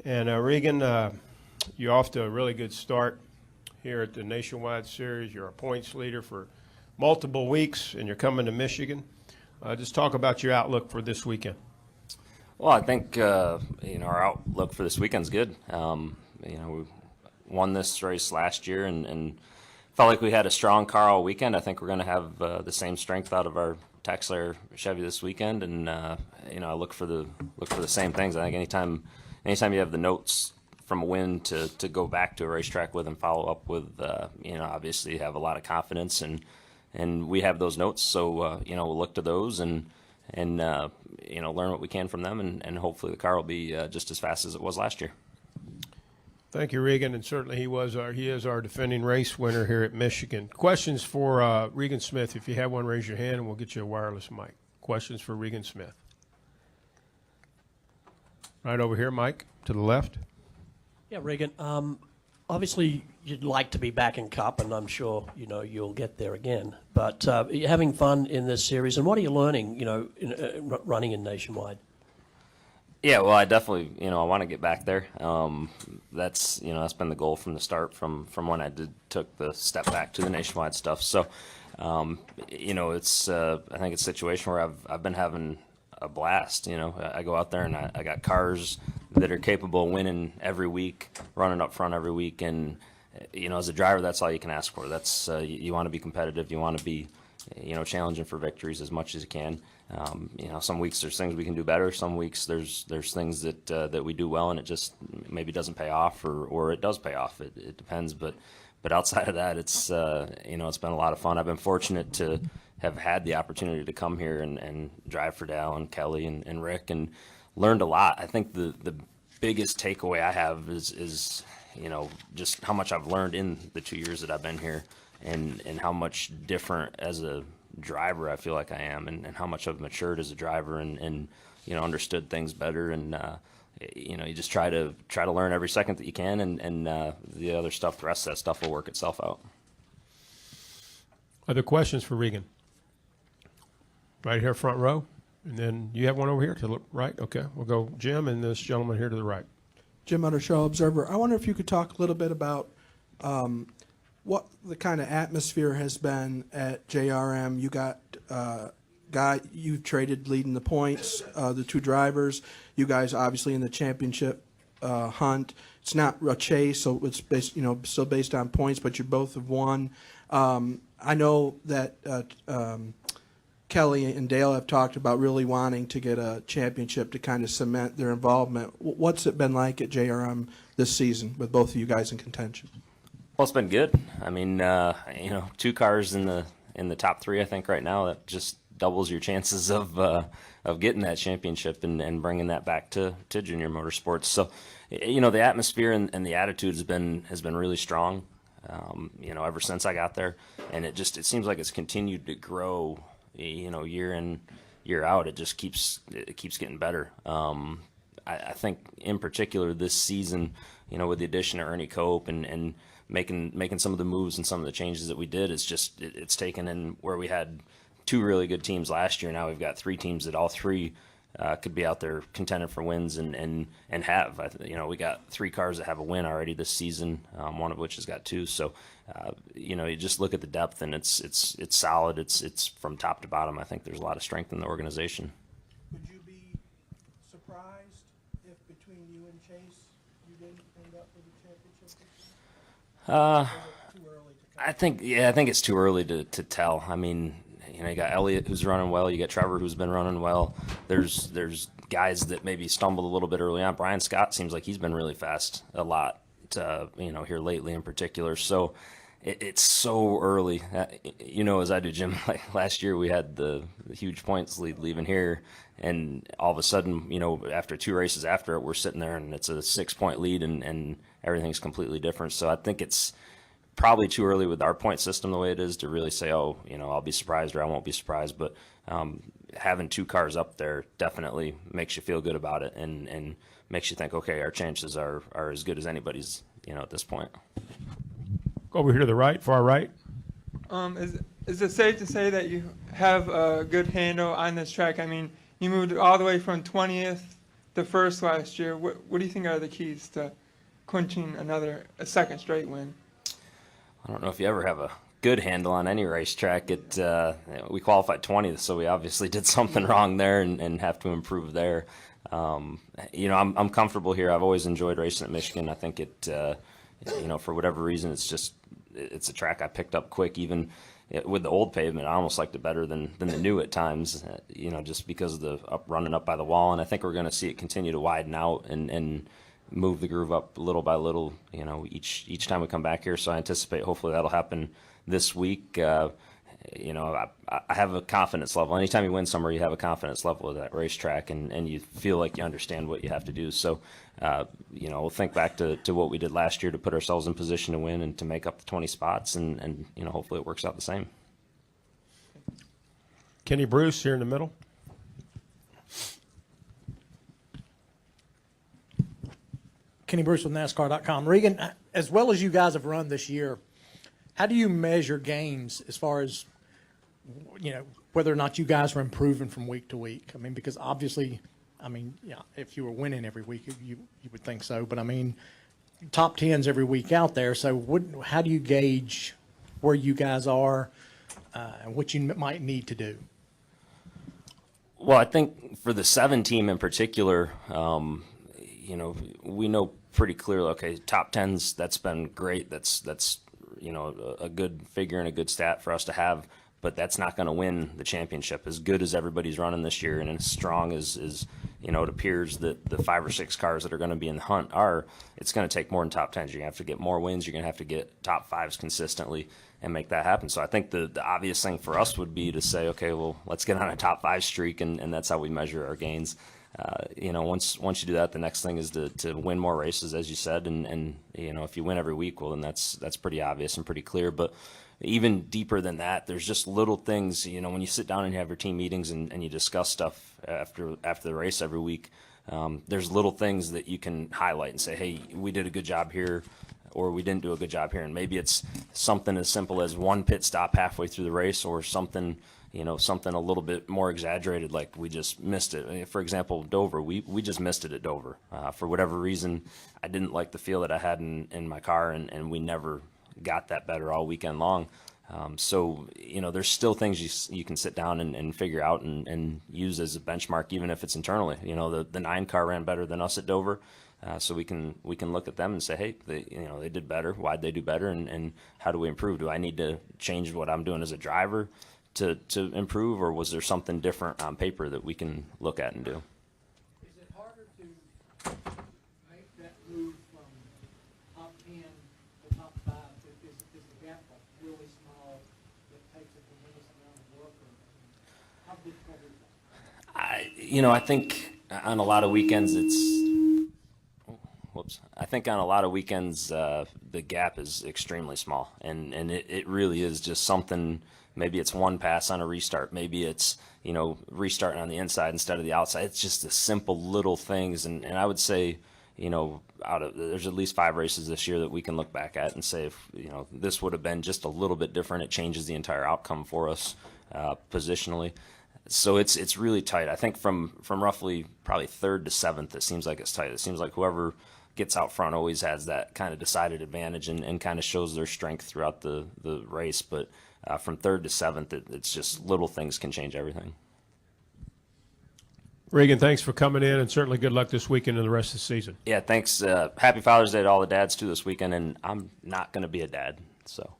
And Regan, you're off to a really good start here at the Nationwide Series. You're a points leader for multiple weeks, and you're coming to Michigan. Just talk about your outlook for this weekend. Well, I think our outlook for this weekend's good. We won this race last year and felt like we had a strong car all weekend. I think we're going to have the same strength out of our Texler Chevy this weekend, and I look for the same things. I think anytime you have the notes from a win to go back to a racetrack with and follow up with, obviously you have a lot of confidence, and we have those notes. So we'll look to those and learn what we can from them, and hopefully the car will be just as fast as it was last year. Thank you, Regan, and certainly he is our defending race winner here at Michigan. Questions for Regan Smith? If you have one, raise your hand, and we'll get you a wireless mic. Questions for Regan Smith? Right over here, Mike, to the left. Yeah, Regan. Obviously, you'd like to be back in Cup, and I'm sure you'll get there again. But are you having fun in this series, and what are you learning? Running in Nationwide. Yeah, well, I definitely, I want to get back there. That's been the goal from the start, from when I took the step back to the Nationwide stuff. So, it's I think it's a situation where I've been having a blast. I go out there and I got cars that are capable of winning every week, running up front every week, and as a driver, that's all you can ask for. That's you want to be competitive, you want to be challenging for victories as much as you can. Some weeks there's things we can do better. Some weeks there's things that we do well and it just maybe doesn't pay off, or it does pay off. It depends, but outside of that, it's it's been a lot of fun. I've been fortunate to have had the opportunity to come here and drive for Dal and Kelly and Rick, and learned a lot. I think the biggest takeaway I have is just how much I've learned in the 2 years that I've been here, and how much different as a driver I feel like I am, and how much I've matured as a driver, and understood things better, and you just try to learn every second that you can, and the other stuff, the rest of that stuff will work itself out. Other questions for Regan? Right here, front row, and then you have one over here to the right. Okay, we'll go Jim and this gentleman here to the right. Jim Undershaw, Observer. I wonder if you could talk a little bit about what the kind of atmosphere has been at JRM. You got guy you've traded leading the points, the two drivers. You guys obviously in the championship hunt. It's not a chase, so it's based, still based on points, but you both have won. I know that Kelly and Dale have talked about really wanting to get a championship to kind of cement their involvement. What's it been like at JRM this season with both of you guys in contention? Well, it's been good. I mean, two cars in the top three, I think, right now. That just doubles your chances of getting that championship and bringing that back to junior motorsports. So, the atmosphere and the attitude has been really strong. Ever since I got there, and it seems like it's continued to grow. Year in, year out, it keeps getting better. I think in particular this season, with the addition of Ernie Cope and making some of the moves and some of the changes that we did, it's taken in where we had two really good teams last year. Now we've got three teams that all three could be out there contending for wins and have. We got three cars that have a win already this season, one of which has got two. So, you just look at the depth, and it's solid. It's from top to bottom. I think there's a lot of strength in the organization. Would you be surprised if between you and Chase you didn't end up with a championship this year? I think it's too early to tell. I mean, you got Elliott who's running well. You got Trevor who's been running well. There's guys that maybe stumbled a little bit early on. Brian Scott seems like he's been really fast a lot, here lately in particular. So it's so early. As I do, Jim, like last year we had the huge points lead leaving here, and all of a sudden, after two races after it, we're sitting there and it's a 6-point lead and everything's completely different. So I think it's probably too early with our point system the way it is to really say, I'll be surprised or I won't be surprised. But having two cars up there definitely makes you feel good about it and makes you think, okay, our chances are as good as anybody's, at this point. Go over here to the right, far right. Is it safe to say that you have a good handle on this track? I mean, you moved all the way from 20th the first last year. What do you think are the keys to clinching a second straight win? I don't know if you ever have a good handle on any racetrack. We qualified 20th, so we obviously did something wrong there and have to improve there. I'm comfortable here. I've always enjoyed racing at Michigan. I think for whatever reason, it's a track I picked up quick. Even with the old pavement, I almost liked it better than the new at times. Just because of the running up by the wall, and I think we're going to see it continue to widen out and move the groove up little by little. Each time we come back here. So I anticipate hopefully that'll happen this week. I have a confidence level. Anytime you win somewhere, you have a confidence level of that racetrack, and you feel like you understand what you have to do. So, we'll think back to what we did last year to put ourselves in position to win and to make up the 20 spots, and hopefully it works out the same. Kenny Bruce here in the middle. Kenny Bruce with NASCAR.com. Regan, as well as you guys have run this year, how do you measure gains as far as, whether or not you guys are improving from week to week? I mean, because obviously, if you were winning every week, you would think so. But, top 10s every week out there. So how do you gauge where you guys are and what you might need to do? Well, I think for the 7 team in particular, we know pretty clearly, okay, top 10s, that's been great. That's a good figure and a good stat for us to have, but that's not going to win the championship. As good as everybody's running this year and as strong as it appears that the 5 or 6 cars that are going to be in the hunt are, it's going to take more than top 10s. You're going to have to get more wins. You're going to have to get top 5s consistently and make that happen. So I think the obvious thing for us would be to say, okay, well, let's get on a top 5 streak, and that's how we measure our gains. Once you do that, the next thing is to win more races, as you said, and if you win every week, well, then that's pretty obvious and pretty clear. But even deeper than that, there's just little things. When you sit down and you have your team meetings and you discuss stuff after the race every week, there's little things that you can highlight and say, hey, we did a good job here, or we didn't do a good job here. And maybe it's something as simple as one pit stop halfway through the race, or something a little bit more exaggerated, like we just missed it. For example, Dover, we just missed it at Dover. For whatever reason, I didn't like the feel that I had in my car, and we never got that better all weekend long. So there's still things you can sit down and figure out and use as a benchmark, even if it's internally. The 9 car ran better than us at Dover. So we can look at them and say, hey, they did better. Why'd they do better? And how do we improve? Do I need to change what I'm doing as a driver to improve, or was there something different on paper that we can look at and do? Is it harder to make that move from top 10 to top 5? Is the gap really small that takes a tremendous amount of work, or how difficult is that? I think on a lot of weekends I think on a lot of weekends the gap is extremely small, and it really is just something. Maybe it's one pass on a restart. Maybe it's restarting on the inside instead of the outside. It's just the simple little things, and I would say there's at least 5 races this year that we can look back at and say, if this would have been just a little bit different, it changes the entire outcome for us positionally. So it's really tight. I think from roughly probably 3rd to 7th, it seems like it's tight. It seems like whoever gets out front always has that kind of decided advantage and kind of shows their strength throughout the race. But from 3rd to 7th, it's just little things can change everything. Regan, thanks for coming in, and certainly good luck this weekend and the rest of the season. Yeah, thanks. Happy Father's Day to all the dads too this weekend, and I'm not going to be a dad, so.